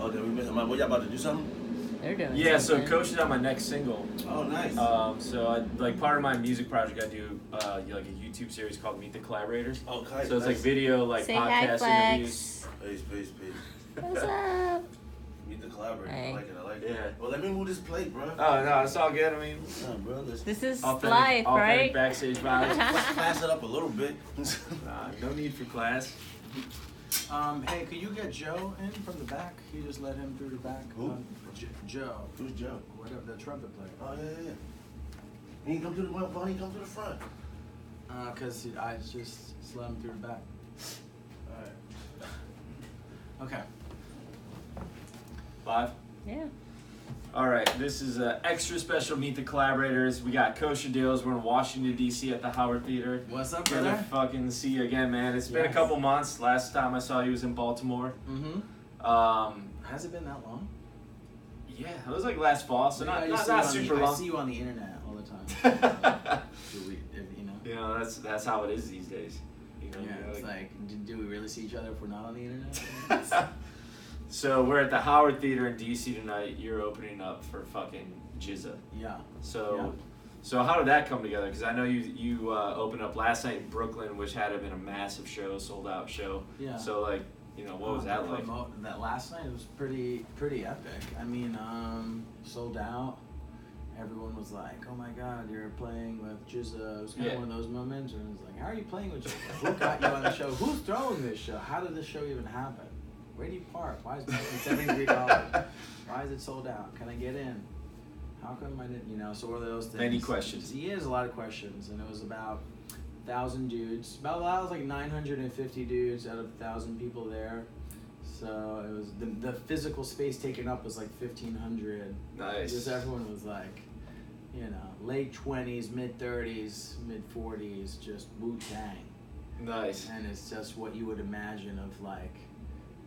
Oh, then we missed. What y'all about to do something? They're doing Yeah, so something. Kosha's on my next single. Oh, nice. So like part of my music project, I do like a YouTube series called Meet The Collaborators. Oh, okay. So it's like video, like Say hi, podcast Flex. interviews. Peace. What's up? Meet the collaborator. Hey. I like it. Yeah. Well, let me move this plate, bro. Oh no, it's all good. I mean, Bro, let's This is authentic life, right? backstage vibes. class it up a little bit. No need for class. Hey, could you get Joe in from the back? You just let him through the back. Who? Joe. Who's Joe? Whatever, the trumpet player. Oh, yeah. He can come to the front. Why he come to the front? Cause I just let him through the back. Alright. Okay. Live. Yeah. All right, this is an extra special Meet the Collaborators. We got Kosha Dillz. We're in Washington, D.C. at the Howard Theater. What's up, Good to brother? fucking see you again, man. It's been a Yes. couple months. Last time I saw you was in Baltimore. Has it been that long? Yeah, it was like last fall, so Yeah, not super long. I see you on the internet all the time. You know? You know, that's how it is these days. You know, Yeah, you know, it's like, do we really see each other if we're not on the internet? So we're at the Howard Theater in DC tonight. You're opening up for fucking Jizza. Yeah. So how did that come together? Because I know you opened up last night in Brooklyn, which had been a massive show, sold out show. Yeah. So like, you know, what was that like? That last night was pretty epic. I mean, sold out. Everyone was like, "Oh my God, you're playing with Jizza." It was kind of one of those moments where it was like, "How are you playing with Jizza? Who got you on the show? Who's throwing this show? How did this show even happen? Where do you park? Why is it $73? Why is it sold out? Can I get in? How come I didn't?" You know, so one of those things. Many questions. He has a lot of questions, and it was about 1,000 dudes. That was like 950 dudes out of 1,000 people there. So it was the physical space taken up was like 1,500. Nice. Just everyone was like, you know, late 20s, mid 30s, mid 40s, just Wu Tang. Nice. And it's just what you would imagine of like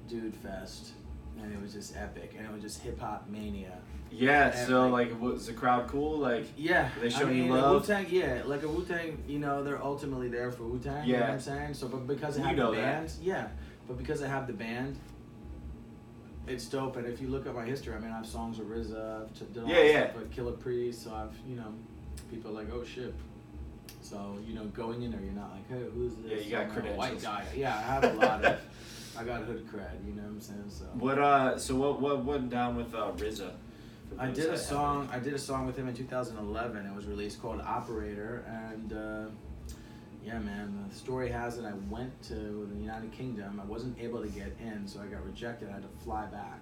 Dude Fest, and it was just epic, and it was just hip hop mania. Yeah. And So like, was the crowd cool? Like, yeah, were they showing you Wu love? Tang, yeah, like a Wu Tang, you know, they're ultimately there for Wu Tang. You know what I'm saying? So, but because I have the band, but because I have the band, it's dope. And if you look at my history, I mean, I have songs with RZA, I've done a lot of stuff with Killer Priest, so I've, you know, people are like, oh shit. So, you know, going in there, you're not like, hey, who's this? Yeah, you got credentials. White guy. Yeah, I have a lot of, I got hood cred, you know what I'm saying? So. What went down with RZA? I did a song with him in 2011. It was released called Operator, and yeah, man. The story has it I went to the United Kingdom. I wasn't able to get in, so I got rejected. I had to fly back.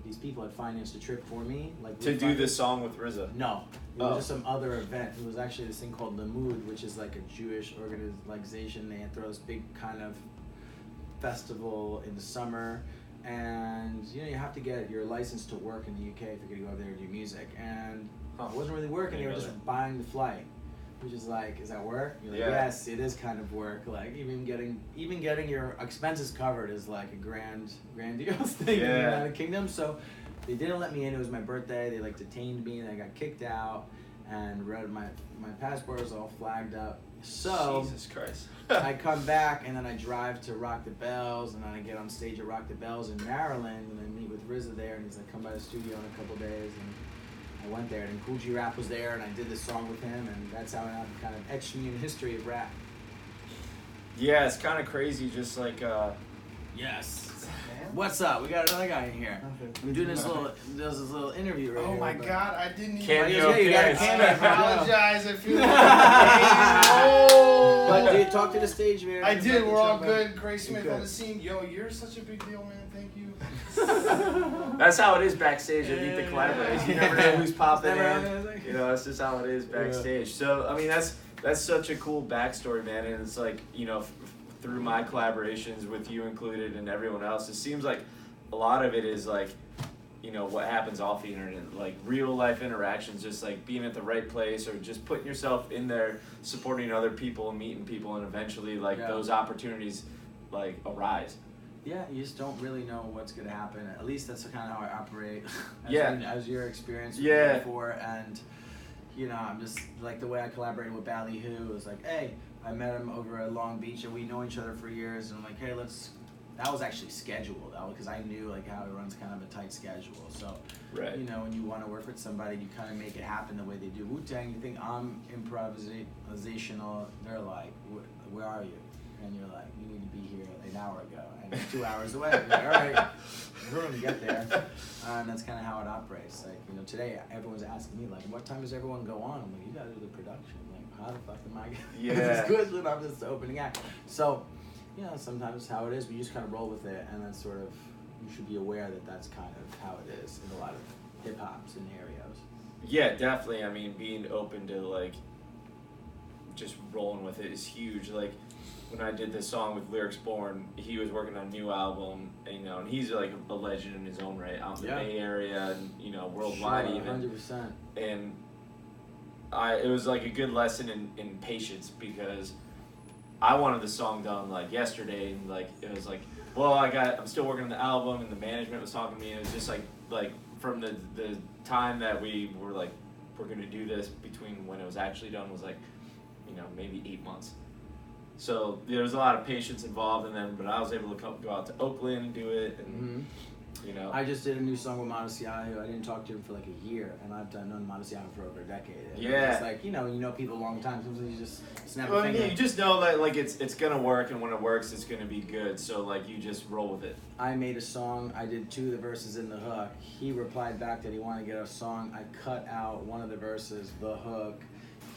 These people had financed a trip for me, like to do this song with RZA. No, it was just some other event. It was actually this thing called The Mood, which is like a Jewish organization. They throw this big kind of festival in the summer. And you know, you have to get your license to work in the UK if you're gonna go over there and do music. And it wasn't really working. They were just buying the flight, which is like, is that work? You're like, yes, it is kind of work. Like even getting your expenses covered is like a grandiose thing in the United Kingdom. So they didn't let me in. It was my birthday. They like detained me, and I got kicked out. And my passport was all flagged up. So Jesus Christ. I come back, and then I drive to Rock the Bells, and then I get on stage at Rock the Bells in Maryland, and I meet with RZA there, and he's like, come by the studio in a couple days, and I went there, and Cool G Rap was there, and I did this song with him, and that's how it kind of etched me in the history of rap. Yeah, it's kind of crazy, just like Yes. What's up? We got another guy in here. I'm doing this little interview right here. Oh my God, I didn't even. Cameo you got a appearance. cameo. I apologize. I feel like But dude, talk to the stage, man. I did. We're all good. Gray Smith on the scene. Yo, you're such a big deal, man. Thank you. That's how it is backstage at Meet the Collaborators. You never know who's popping Never in. You know, that's just how it is backstage. So, I mean, that's such a cool backstory, man. And it's like, you know, through my collaborations with you included and everyone else, it seems like a lot of it is like, you know, what happens off the internet, like real life interactions, just like being at the right place or just putting yourself in there, supporting other people and meeting people, and eventually like those opportunities like arise. Yeah, you just don't really know what's gonna happen. At least that's kind of how I operate. As your experience with me before, and you know, I'm just like the way I collaborated with Ballyhoo was like, hey, I met him over at Long Beach and we know each other for years, and I'm like, hey, let's that was actually scheduled. Because I knew like how he runs kind of a tight schedule. So, Right. you know, when you want to work with somebody, you kind of make it happen the way they do. Wu Tang, you think I'm improvisational? They're like, where are you? And you're like, you need to be here an hour ago, and it's 2 hours away. You're like, all right, we're gonna get there. And that's kind of how it operates. Like, you know, today everyone's asking me like, what time does everyone go on? I'm like, you gotta do the production. Like, how the fuck am I gonna Yeah. this question? I'm just the opening act. So, you know, sometimes it's how it is, but you just kind of roll with it, and that's sort of, you should be aware that that's kind of how it is in a lot of hip hop scenarios. Yeah, definitely. I mean, being open to like just rolling with it is huge. Like when I did this song with Lyrics Born, he was working on a new album, and, you know, and he's like a legend in his own right out in the Bay Area and, you know, worldwide Sure, even. 100%. And it was like a good lesson in patience, because I wanted the song done like yesterday, and like it was like, well, I'm still working on the album, and the management was talking to me, and it was just like from the time that we were like, we're gonna do this, between when it was actually done was like, you know, maybe 8 months. So there was a lot of patience involved, and then but I was able to go out to Oakland and do it, and you know. I just did a new song with Matisyahu. I didn't talk to him for like a year, and I've known Matisyahu for over a decade. And Yeah. It's like, you know people a long time. Sometimes you just snap a Well, finger. yeah, you just know that like it's gonna work, and when it works, it's gonna be good. So like you just roll with it. I made a song. I did 2 of the verses in the hook. He replied back that he wanted to get a song. I cut out one of the verses, the hook.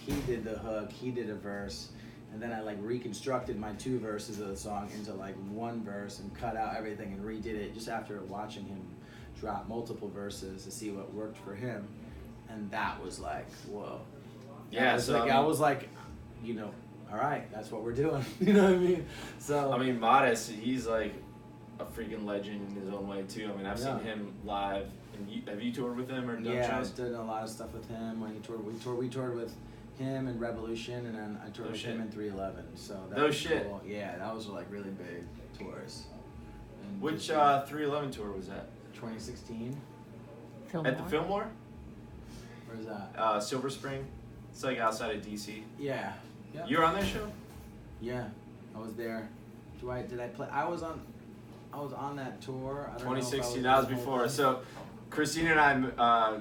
He did the hook. He did a verse. And then I like reconstructed my 2 verses of the song into like 1 verse and cut out everything and redid it just after watching him drop multiple verses to see what worked for him. And that was like, whoa. Yeah, I was like, you know, all right, that's what we're doing. You know what I mean? So I mean, Modest, he's like a freaking legend in his own way too. I mean, I've seen him live. And have you toured with him or done shows? I've done a lot of stuff with him when he toured. We toured with him and Revolution, and then I toured with him in 311. So that was cool. Yeah, that was like really big tours. And which 311 tour was that? 2016. At the Fillmore? Where's that? Silver Spring. It's like outside of DC. Yeah. Yep. You were on that show? Yeah, I was there. Did I play? I was on that tour. I don't 2016. know That was before. So, Christina and I,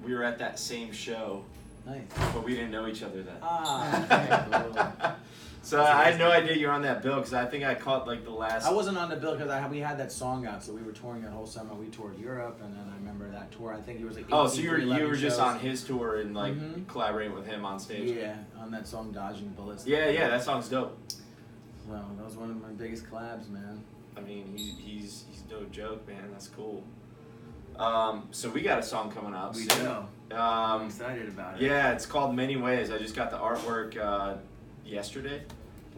we were at that same show. Nice. But we didn't know each other then. Okay, cool. So I had no idea you were on that bill, because I think I caught like the last. I wasn't on the bill because we had that song out, so we were touring that whole summer. We toured Europe, and then I remember that tour. I think it was like 18, Oh, so you were just shows. on his tour and like collaborating with him on stage. Yeah, on that song "Dodging Bullets." Yeah, that song's dope. So that was one of my biggest collabs, man. I mean, he's no joke, man. That's cool. So we got a song coming out We soon. do. I'm excited about it. Yeah, it's called Many Ways. I just got the artwork yesterday.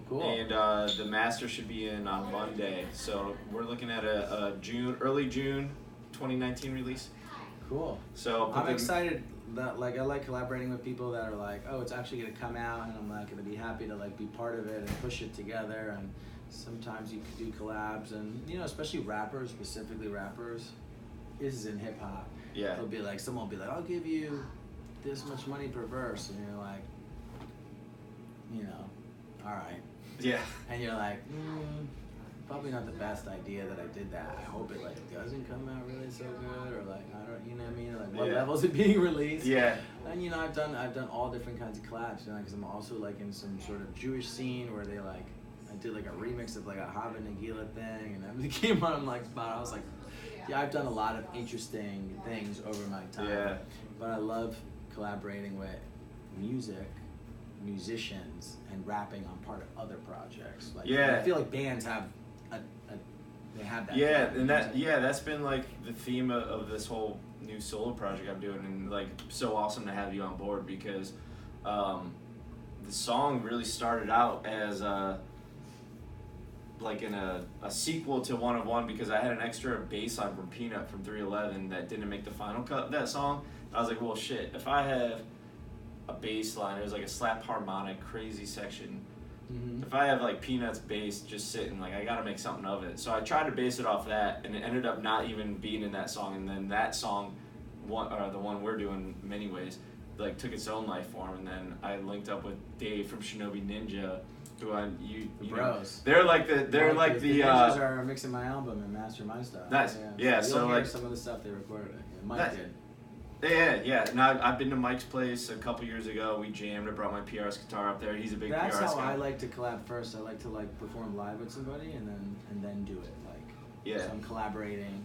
Cool. And the master should be in on Monday. So we're looking at a early June 2019 release. Cool. So I'm excited that like I like collaborating with people that are like, oh, it's actually gonna come out, and I'm like gonna be happy to like be part of it and push it together. And sometimes you could do collabs, and you know, especially rappers, specifically rappers. This is in hip hop. Yeah. It'll be like someone will be like, I'll give you this much money per verse, and you're like, you know, all right. Yeah. And you're like, probably not the best idea that I did that. I hope it like doesn't come out really so good, or like I don't, you know what I mean? Like what level is it being released? Yeah. And you know, I've done all different kinds of collabs, you know, because I'm also like in some sort of Jewish scene where they like, I did like a remix of like a Hava Nagila thing, and everything came on like spot. I was like, yeah, I've done a lot of interesting things over my time. Yeah. But I love collaborating with musicians, and rapping on part of other projects. Like, I feel like bands have they have that. Yeah, and that's been like the theme of this whole new solo project I'm doing, and like so awesome to have you on board, because the song really started out as like in a sequel to One of One, because I had an extra bass line from Peanut from 311 that didn't make the final cut of that song. I was like, well shit, if I have a bass line, it was like a slap harmonic crazy section. If I have like Peanut's bass just sitting, like I gotta make something of it. So I tried to base it off that, and it ended up not even being in that song. And then that song, the one we're doing, Many Ways, like took its own life form. And then I linked up with Dave from Shinobi Ninja, You The know, bros. they're like the The ninjas are mixing my album and mastering my stuff. Nice. Yeah, So so you'll hear like some of the stuff they recorded. Mike Nice. did. Yeah. And I've been to Mike's place a couple years ago. We jammed. I brought my PRS guitar up there. He's a big That's PRS how guy. I like to collab first. I like to like perform live with somebody and then do it. Like, Yeah. so I'm collaborating,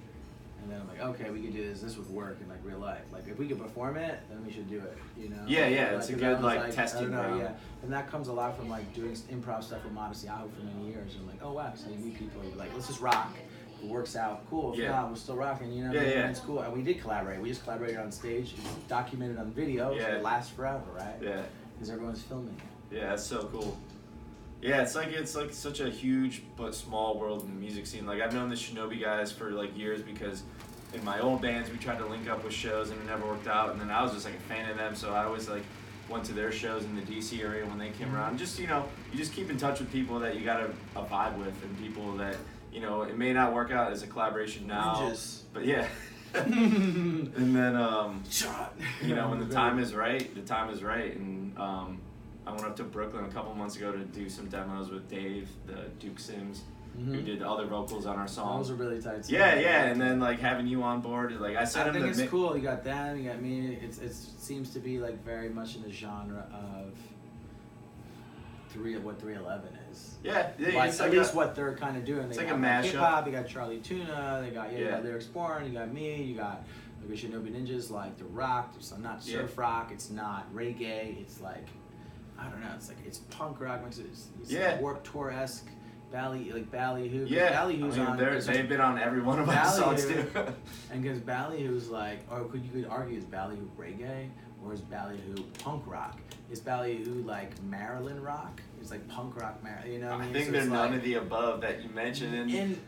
and then I'm like, okay, we could do this. This would work in like real life. Like if we could perform it, then we should do it. You know? Yeah, Like, it's a 'cause good, I was like, I testing don't know, ground. yeah. And that comes a lot from like doing improv stuff with Matisyahu for many years. And like, oh wow, so you meet people, you're like, let's just rock. It works out, cool. If Yeah. not, we're still rocking, you know? Yeah, yeah. It's cool. And we did collaborate. We just collaborated on stage. It's documented on video, so Yeah. it lasts forever, right? Yeah. Because everyone's filming it. Yeah, that's so cool. Yeah, it's like such a huge but small world in the music scene. Like I've known the Shinobi guys for like years because in my old bands we tried to link up with shows and it never worked out. And then I was just like a fan of them, so I always like went to their shows in the DC area when they came around. Just you just keep in touch with people that you got a vibe with and people that it may not work out as a collaboration now, Ninjas. but yeah. And then Shot. when the time is right, the time is right. And I went up to Brooklyn a couple months ago to do some demos with Dave, the Duke Sims, who did other vocals on our songs. Those are really tight. Yeah, and then like having you on board, like I said, I think it's cool. You got them, you got me. It seems to be like very much in the genre of what 311 is. Yeah, Like, it's at like least what they're kind of doing. it's They like a got mashup. hip hop. You got Charlie Tuna. They got you Yeah. got Lyrics Born. You got me. You got like Shinobi Ninjas. Like the rock. It's not surf rock. It's not reggae. It's like I don't know. It's punk rock. It's like Warped Tour esque. Ballyhoo. Yeah, Ballyhoo's on. they've been on every one of my songs too. And because Ballyhoo's like, or you could argue, is Ballyhoo reggae or is Ballyhoo punk rock? Is Ballyhoo like Maryland rock? It's like punk rock, you know what I mean? I think So they're it's none like, of the above that you mentioned. and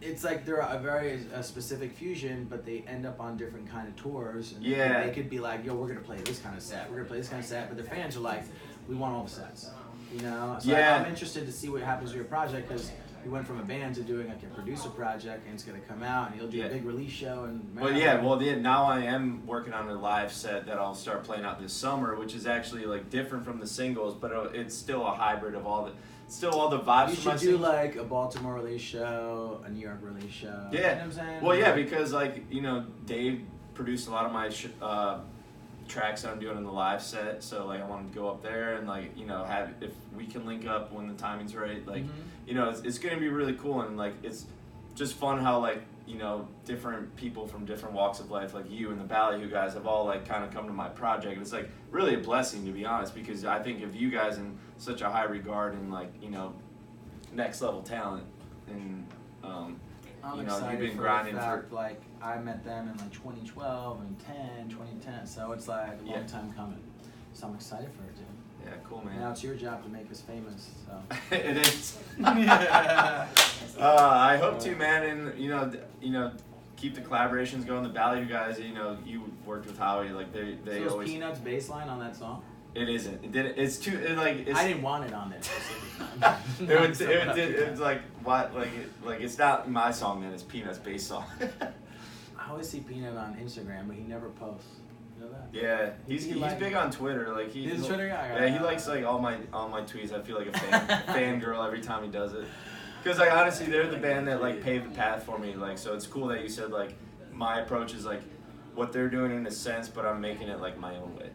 it's like they're a very specific fusion, but they end up on different kind of tours. And Yeah. they could be like, yo, we're gonna play this kind of set. We're gonna play this kind of set, but their fans are like, we want all the sets. You know? So Yeah. I'm interested to see what happens with your project because you went from a band to doing like a producer project, and it's gonna come out, and you'll do a big release show. And Now I am working on a live set that I'll start playing out this summer, which is actually like different from the singles, but it's still a hybrid of all the vibes. You from my should do singles. like a Baltimore release show, a New York release show. Yeah. You know what I'm saying? Well, yeah, because Dave produced a lot of my tracks that I'm doing in the live set, so like I want to go up there and have if we can link up when the timing's right, it's gonna be really cool. And like it's just fun how different people from different walks of life, like you and the Ballyhoo guys, have all like kind of come to my project. It's like really a blessing, to be honest, because I think of you guys in such a high regard and next level talent. And I'm you've excited been for grinding the fact, like I met them in like 2012 and 2010, so it's like a long time coming. So I'm excited for it, dude. Yeah, cool, man. Now it's your job to make us famous. So. It is. I hope to, man, and keep the collaborations going. The Ballyhoo guys, you worked with Howie, like they So is always. Peanuts bass line on that song? It isn't. It didn't. It's too. It's, I didn't want it on there. It's like what? Like it's not my song. Then it's Peanuts' bass song. I always see Peanut on Instagram, but he never posts. You know that? Yeah, he's big on Twitter. Like He's a Twitter guy. Yeah, he likes like all my tweets. I feel like a fangirl every time he does it. Because like honestly, they're the band that like paved the path for me. Like so, it's cool that you said like my approach is like what they're doing in a sense, but I'm making it like my own way.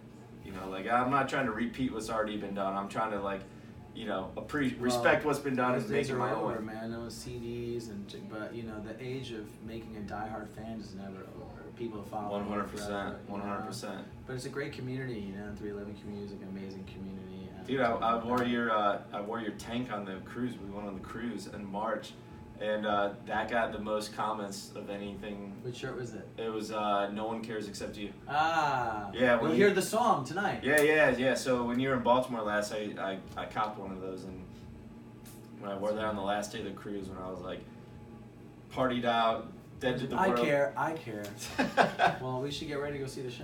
Like I'm not trying to repeat what's already been done. I'm trying to respect what's been done and make it my own way. Man, those CDs but the age of making a diehard fan is never over. People follow. 100%, 100%. But it's a great community, 311 community is like an amazing community. Dude, I wore your tank on the cruise. We went on the cruise in March, and that got the most comments of anything. Which shirt was it? It was No One Cares Except You. Ah. Yeah. We'll hear the song tonight. Yeah. So when you were in Baltimore last, I copped one of those, and when I wore that on the last day of the cruise, when I was like partied out, dead to the world. I care. Well, we should get ready to go see the show.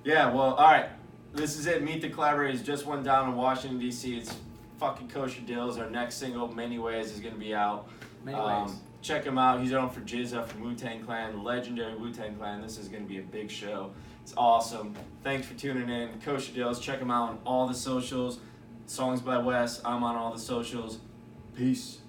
Yeah. Well, all right. This is it. Meet the Collaborators just went down in Washington D.C. It's fucking Kosha Dillz. Our next single, Many Ways, is gonna be out. Many ways. Check him out. He's on for Jizza from Wu Tang Clan, legendary Wu Tang Clan. This is going to be a big show. It's awesome. Thanks for tuning in. Kosha Dillz. Check him out on all the socials. Songs by Wes. I'm on all the socials. Peace.